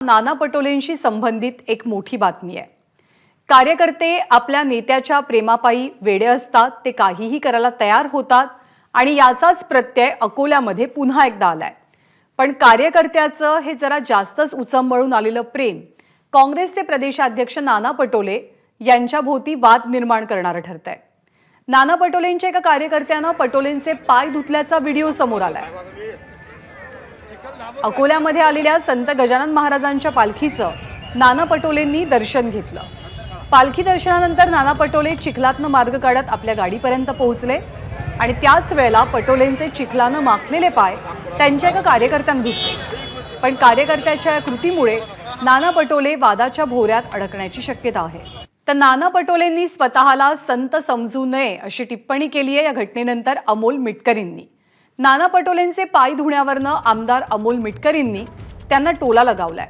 नाना पटोलेंशी संबंधित एक मोठी बातमी आहे। कार्यकर्ते आपल्या नेत्याच्या प्रेमापायी वेडे असतात, ते काहीही करायला तयार होतात आणि याचाच प्रत्यय अकोल्यामध्ये पुन्हा एकदा आलाय। पण कार्यकर्त्याचं हे जरा जास्तच उचंबळून आलेलं प्रेम काँग्रेसचे प्रदेशाध्यक्ष नाना पटोले यांच्या भोवती वाद निर्माण करणारं ठरतंय। नाना पटोलेंच्या एका कार्यकर्त्यानं पटोलेंचे पाय धुतल्याचा व्हिडिओ समोर आलाय। अकोल्यामध्ये आलेल्या संत गजानन महाराजांच्या पालखीचं नाना पटोलेंनी दर्शन घेतलं। पालखी दर्शनानंतर नाना पटोले चिखलातनं मार्ग काढत आपल्या गाडीपर्यंत पोहोचले आणि त्याच वेळेला पटोलेंचे चिखलानं माखलेले पाय त्यांच्या एका कार्यकर्त्यानं धुतले। पण कार्यकर्त्याच्या या कृतीमुळे नाना पटोले वादाच्या भोवऱ्यात अडकण्याची शक्यता आहे। तर नाना पटोलेंनी स्वतःला संत समजू नये अशी टिप्पणी केली आहे या घटनेनंतर अमोल मिटकरींनी। नाना पटोलेंचे पाय धुण्यावरनं आमदार अमोल मिटकरींनी त्यांना टोला लगावलाय।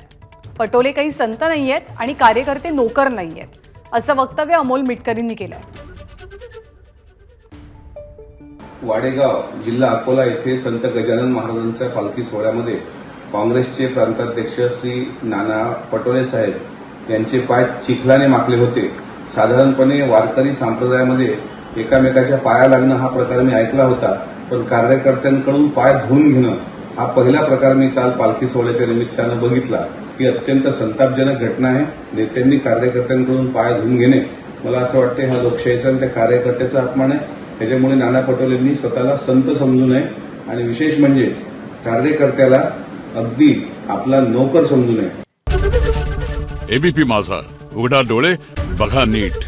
पटोले काही संत नाहीयेत आणि कार्यकर्ते नोकर नाहीयेत असं वक्तव्य अमोल मिटकरींनी केलंय। वाडेगाव जिल्हा अकोला येथे संत गजानन महाराजांच्या पालखी सोहळ्यामध्ये काँग्रेसचे प्रांताध्यक्ष श्री नाना पटोले साहेब यांचे पाय चिखलाने माखले होते। साधारणपणे वारकरी संप्रदायामध्ये एकामेकाच्या पाया लागणं हा प्रकार मी ऐकला होता, पण कार्यकर्त्यांकडून पाय धुवून घेणं हा पहिला प्रकार मी काल पालखी सोहळ्याच्या निमित्तानं बघितला। ही अत्यंत संतापजनक घटना आहे। नेत्यांनी कार्यकर्त्यांकडून पाय धुवून घेणे, मला असं वाटते हा लोकशाहीचा आणि त्या कार्यकर्त्याचा अपमान आहे। त्याच्यामुळे नाना पटोलेंनी स्वतःला संत समजू नये आणि विशेष म्हणजे कार्यकर्त्याला अगदी आपला नोकर समजू नये। एबीपी माझा, उघडा डोळे बघा नीट।